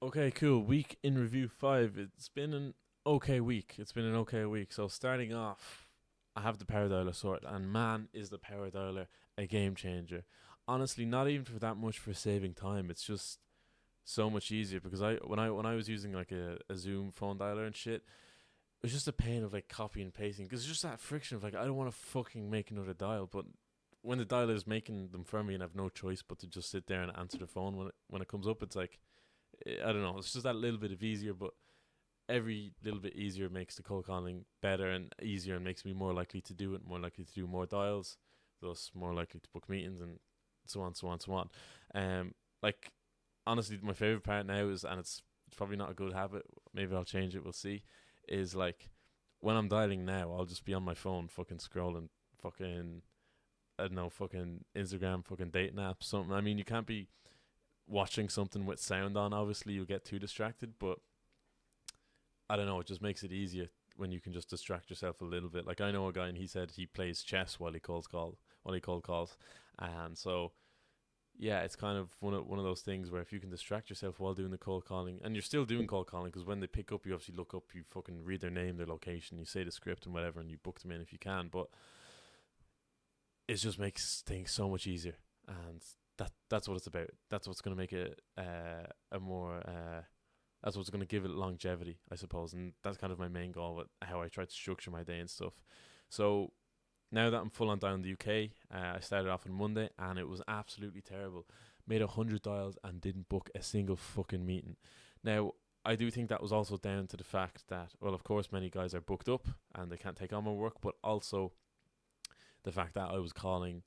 Okay, cool. Week in review 5. It's been an okay week. It's been an okay week. So starting off, I have the power dialer sorted, and man, is the power dialer a game changer. Honestly, not even for that much for saving time. It's just so much easier because I was using like a Zoom phone dialer and shit, it was just a pain of like copy and pasting because it's just that friction of like I don't want to fucking make another dial, but when the dialer is making them for me and I have no choice but to just sit there and answer the phone when it comes up, it's like I don't know. It's just that little bit of easier, but every little bit easier makes the cold calling better and easier and makes me more likely to do it, more likely to do more dials, thus more likely to book meetings and so on, so on, so on. Um, like honestly, my favorite part now is, and it's probably not a good habit. Maybe I'll change it. We'll see. Is like when I'm dialing now, I'll just be on my phone, fucking scrolling, fucking I don't know, fucking Instagram, fucking dating apps, something. I mean, you can't be watching something with sound on. Obviously, you'll get too distracted, but I don't know. It just makes it easier when you can just distract yourself a little bit. Like I know a guy, and he said he plays chess while he cold calls, and so yeah, it's kind of one of those things where if you can distract yourself while doing the cold calling, and you're still doing cold calling, because when they pick up, you obviously look up, you fucking read their name, their location, you say the script and whatever, and you book them in if you can. But it just makes things so much easier, and that's what it's about. That's what's going to make it a more that's what's going to give it longevity, I suppose, and that's kind of my main goal with how I try to structure my day and stuff. So now that I'm full on down in the UK, I started off on Monday and it was absolutely terrible. Made 100 dials and didn't book a single fucking meeting. Now, I do think that was also down to the fact that, well, of course, many guys are booked up and they can't take on more work, but also the fact that I was calling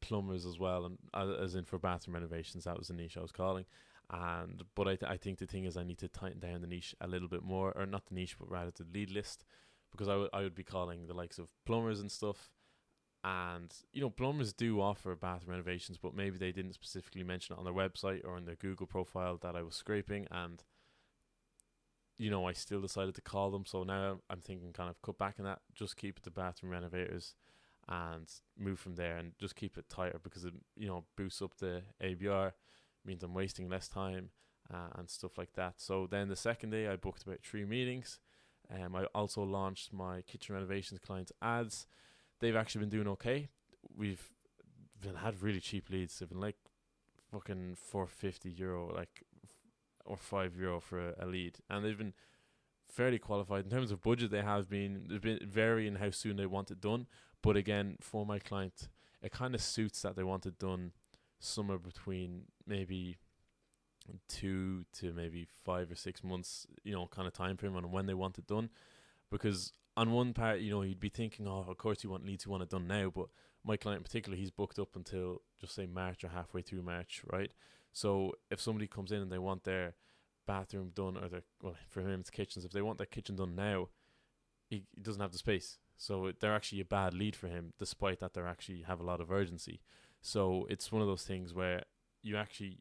plumbers as well, and as in for bathroom renovations, that was the niche I was calling. And but I think the thing is I need to tighten down the niche a little bit more, or not the niche, but rather the lead list, because I would be calling the likes of plumbers and stuff, and plumbers do offer bathroom renovations, but maybe they didn't specifically mention it on their website or in their Google profile that I was scraping, and I still decided to call them. So now I'm thinking kind of cut back on that, just keep it to bathroom renovators, and move from there, and just keep it tighter because it boosts up the ABR, means I'm wasting less time and stuff like that. So then the second day I booked about 3 meetings. I also launched my kitchen renovations clients ads. They've actually been doing okay. We've been had really cheap leads. They've been like fucking €450, like, or €5 for a lead, and they've been fairly qualified in terms of budget. They've been varying how soon they want it done, but again, for my client, it kind of suits that they want it done somewhere between maybe 2 to maybe 5 or 6 months, kind of time frame on when they want it done, because on one part, you'd be thinking, oh, of course you want leads, you want it done now, but my client in particular, he's booked up until just say March or halfway through March, right? So if somebody comes in and they want their bathroom done, or their, well, for him it's kitchens, if they want their kitchen done now, he doesn't have the space. So they're actually a bad lead for him, despite that they actually have a lot of urgency. So it's one of those things where you actually,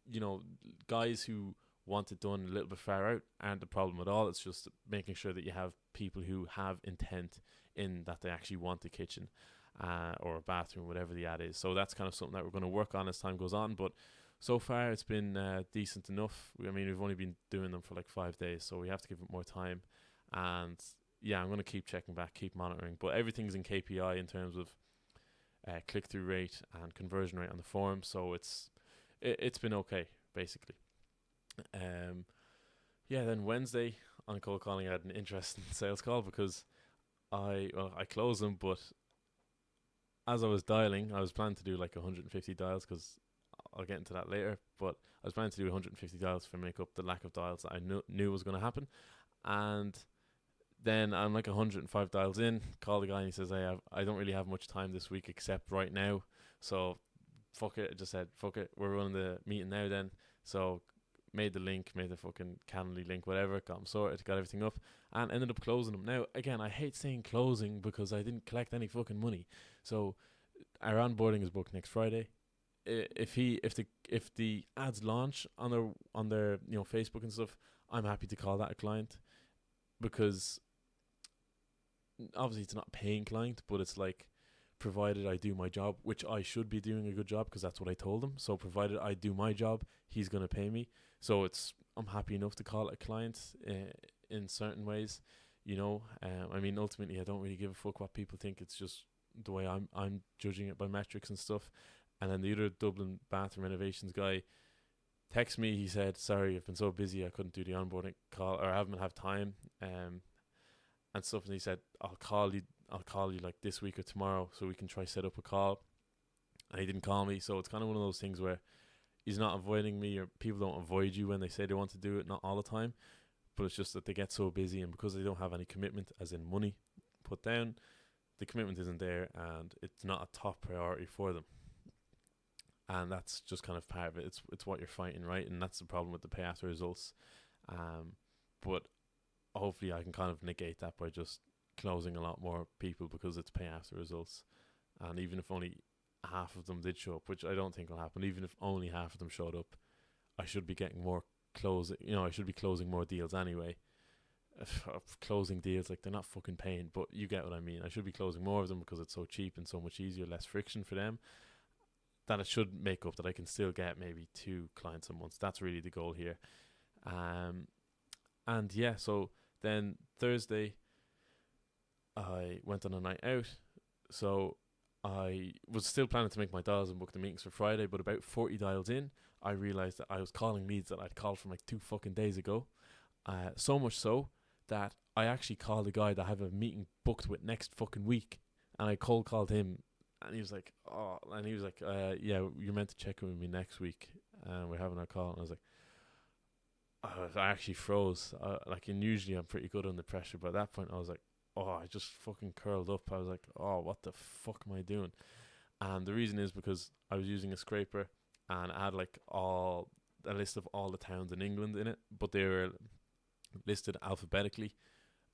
you know, guys who want it done a little bit far out aren't the problem at all. It's just making sure that you have people who have intent in that they actually want the kitchen or a bathroom, whatever the ad is. So that's kind of something that we're going to work on as time goes on. But so far, it's been decent enough. I mean, we've only been doing them for like 5 days, so we have to give it more time. And yeah, I'm going to keep checking back, keep monitoring. But everything's in KPI in terms of click through rate and conversion rate on the form. So it's been okay basically. Um, yeah, then Wednesday on cold calling, I had an interesting sales call because I closed them, but as I was dialing, I was planning to do like 150 dials because I'll get into that later. But I was planning to do 150 dials for make up the lack of dials that I knew was going to happen. And then I'm like 105 dials in, call the guy and he says, "Hey, I don't really have much time this week except right now, so fuck it." I just said, "Fuck it, we're running the meeting now then." So made the link, made the fucking Calendly link, whatever, got them sorted, got everything up, and ended up closing them. Now, again, I hate saying closing because I didn't collect any fucking money. So our onboarding is booked next Friday. If the ads launch on their Facebook and stuff, I'm happy to call that a client, because obviously it's not a paying client, but it's like provided I do my job, which I should be doing a good job because that's what I told him. So provided I do my job, he's gonna pay me. So I'm happy enough to call it a client in certain ways, you know. I mean, ultimately, I don't really give a fuck what people think. It's just the way I'm judging it by metrics and stuff. And then the other Dublin bathroom renovations guy texted me. He said, "Sorry, I've been so busy, I couldn't do the onboarding call, or I haven't had time." And stuff. And he said, I'll call you like this week or tomorrow so we can try set up a call." And he didn't call me, so it's kind of one of those things where he's not avoiding me, or people don't avoid you when they say they want to do it, not all the time, but it's just that they get so busy, and because they don't have any commitment, as in money, put down, the commitment isn't there, and it's not a top priority for them. And that's just kind of part of it. It's what you're fighting, right? And that's the problem with the pay after results. But hopefully I can kind of negate that by just closing a lot more people because it's pay after results. And even if only half of them did show up, which I don't think will happen, even if only half of them showed up, I should be getting more I should be closing more deals anyway. Closing deals, like, they're not fucking paying, but you get what I mean. I should be closing more of them because it's so cheap and so much easier, less friction for them. That it should make up that I can still get maybe 2 clients a month. That's really the goal here. And yeah, so then Thursday I went on a night out. So I was still planning to make my dials and book the meetings for Friday, but about 40 dials in, I realised that I was calling leads that I'd called from like 2 fucking days ago. So much so that I actually called a guy that I have a meeting booked with next fucking week, and I cold called him, and he was like, yeah, you're meant to check in with me next week, and we're having a call. And I was like, I actually froze. And usually I'm pretty good under pressure, but at that point I was like, I just fucking curled up. I was like, what the fuck am I doing? And the reason is because I was using a scraper, and I had like a list of all the towns in England in it, but they were listed alphabetically,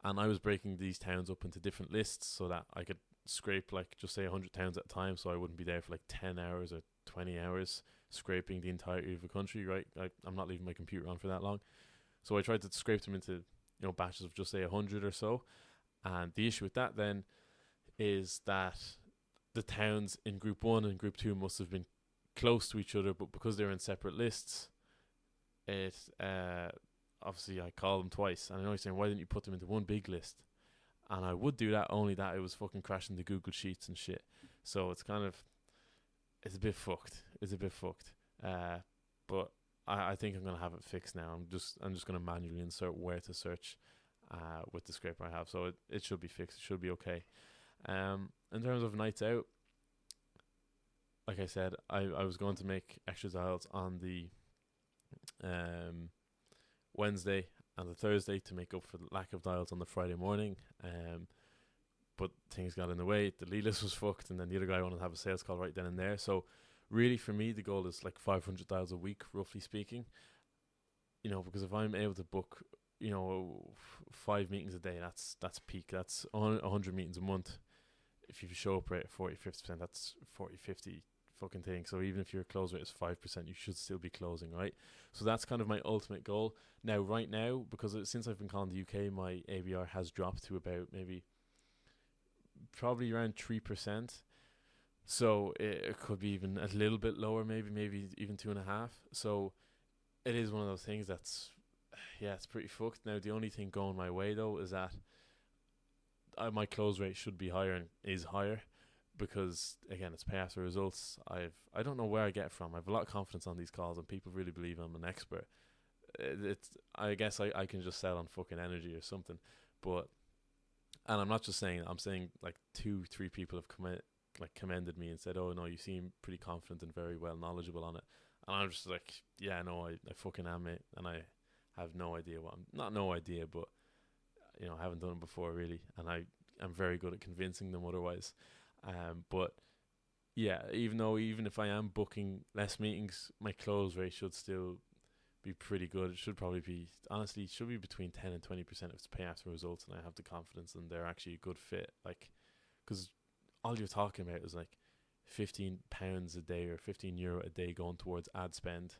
and I was breaking these towns up into different lists so that I could scrape, like, just say 100 towns at a time, so I wouldn't be there for like 10 hours or 20 hours scraping the entirety of a country, right? I'm not leaving my computer on for that long. So I tried to scrape them into, batches of just say 100 or so. And the issue with that then is that the towns in group 1 and group 2 must have been close to each other, but because they're in separate lists, it obviously I called them twice. And I know you're saying, why didn't you put them into one big list? And I would do that, only that it was fucking crashing the Google Sheets and shit. So it's a bit fucked. But I think I'm gonna have it fixed now. I'm just gonna manually insert where to search with the scraper I have. So it should be fixed. It should be okay. In terms of nights out, like I said, I was going to make extra dials on the Wednesday and the Thursday to make up for the lack of dials on the Friday morning. But things got in the way. The lead list was fucked, and then the other guy wanted to have a sales call right then and there. So really, for me, the goal is like 500 dials a week, roughly speaking. Because if I'm able to book, 5 meetings a day, that's peak. That's 100 meetings a month. If you show up rate at 40-50%, that's 40-50 fucking thing. So even if your close rate is 5%, you should still be closing, right? So that's kind of my ultimate goal. Now, right now, because since I've been calling the UK, my ABR has dropped to about probably around 3%. So it could be even a little bit lower, maybe even 2.5. So it is one of those things that's, it's pretty fucked. Now, the only thing going my way though is that my close rate should be higher and is higher, because again, it's pay after results. I don't know where I get it from. I have a lot of confidence on these calls, and people really believe I'm an expert. I guess I can just sell on fucking energy or something. But, and I'm not just saying, I'm saying like 2-3 people have commended me and said, "Oh no, you seem pretty confident and very well knowledgeable on it." And I'm just like, yeah, no, I fucking am, mate. And I have no idea not no idea, but I haven't done it before really, and I'm very good at convincing them otherwise. But yeah, even if I am booking less meetings, my close rate should still be pretty good. It should probably be, honestly, it should be between 10 and 20% if it's pay after results, and I have the confidence and they're actually a good fit. Like, because all you're talking about is like £15 a day or €15 a day going towards ad spend,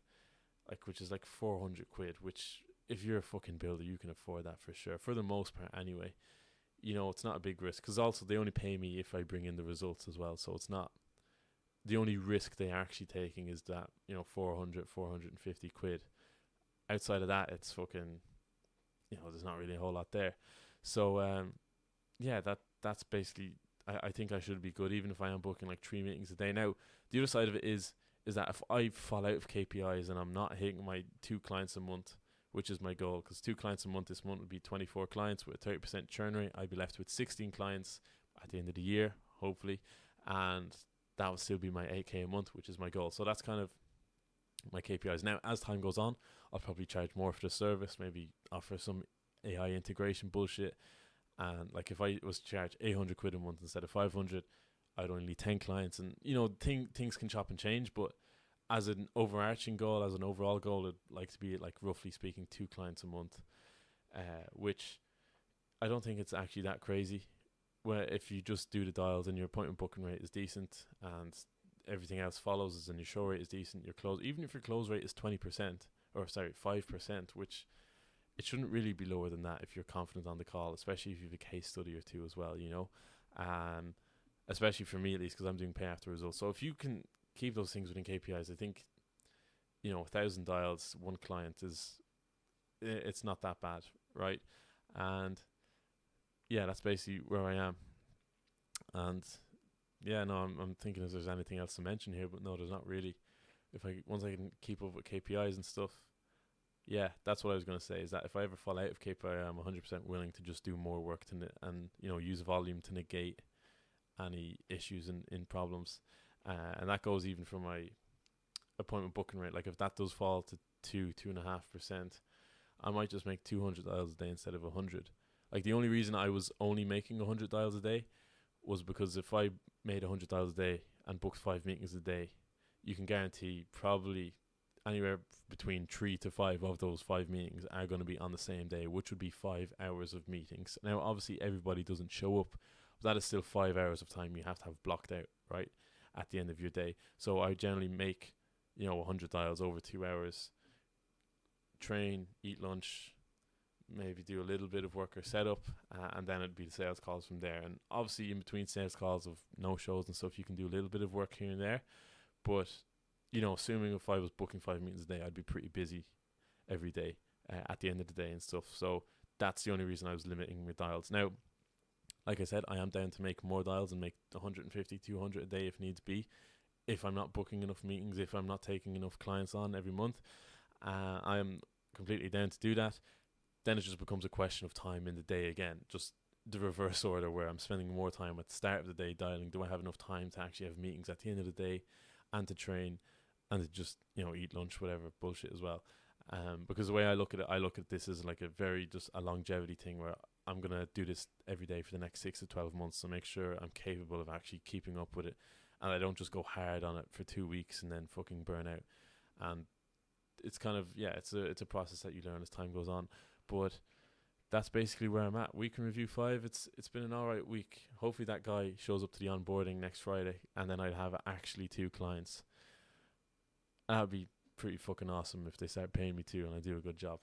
like, which is like 400 quid, which if you're a fucking builder, you can afford that for sure, for the most part anyway. it's not a big risk because also they only pay me if I bring in the results as well. So it's not the only risk they are actually taking is that 450 quid. Outside of that, it's fucking there's not really a whole lot there. So yeah, that's basically. I think I should be good even if I am booking like 3 meetings a day. Now the other side of it is that if I fall out of KPIs and I'm not hitting my 2 clients a month, which is my goal, because 2 clients a month this month would be 24 clients with a 30% churn rate. I'd be left with 16 clients at the end of the year, hopefully, and that would still be my 8k a month, which is my goal. So that's kind of my KPIs. Now, as time goes on, I'll probably charge more for the service, maybe offer some AI integration bullshit. And like if I was to charge 800 quid a month instead of 500, I'd only need 10 clients. And, things can chop and change, but as an overarching goal, as an overall goal, I'd like to be at, like, roughly speaking, 2 clients a month, which I don't think it's actually that crazy. Where if you just do the dials and your appointment booking rate is decent and everything else follows and your show rate is decent, your close, even if your close rate is 20%, or sorry, 5%, which it shouldn't really be lower than that if you're confident on the call, especially if you have a case study or two as well, especially for me at least, because I'm doing pay after results. So if you can keep those things within KPIs, I think 1,000 dials, 1 client it's not that bad, right? And yeah, that's basically where I am. And yeah, no, I'm thinking if there's anything else to mention here, but no, there's not really. Once I can keep up with KPIs and stuff, yeah, that's what I was going to say, is that if I ever fall out of KPI, I'm 100% willing to just do more work and use use to negate any issues in problems. And that goes even for my appointment booking rate. Like if that does fall to 2.5%, I might just make 200 dials a day instead of 100. Like the only reason I was only making 100 dials a day was because if I made 100 dials a day and booked 5 meetings a day, you can guarantee probably anywhere between 3 to 5 of those 5 meetings are going to be on the same day, which would be 5 hours of meetings. Now, obviously, everybody doesn't show up, but that is still 5 hours of time you have to have blocked out, right, at the end of your day. So I generally make, 100 dials over 2 hours, train, eat lunch, maybe do a little bit of work or setup, and then it'd be the sales calls from there. And obviously, in between sales calls of no shows and stuff, you can do a little bit of work here and there. But assuming if I was booking 5 meetings a day, I'd be pretty busy every day at the end of the day and stuff. So that's the only reason I was limiting my dials. Now, like I said, I am down to make more dials and make 150, 200 a day if needs be. If I'm not booking enough meetings, if I'm not taking enough clients on every month, I am completely down to do that. Then it just becomes a question of time in the day again, just the reverse order where I'm spending more time at the start of the day dialing. Do I have enough time to actually have meetings at the end of the day and to train and to just, eat lunch, whatever bullshit as well. Because the way I look at this as like a longevity thing where I'm going to do this every day for the next 6 to 12 months to make sure I'm capable of actually keeping up with it. And I don't just go hard on it for 2 weeks and then fucking burn out. And it's kind of, it's a process that you learn as time goes on. But that's basically where I'm at. Week in review 5. It's been an alright week. Hopefully that guy shows up to the onboarding next Friday, and then I'd have actually 2 clients. That would be pretty fucking awesome if they start paying me too and I do a good job.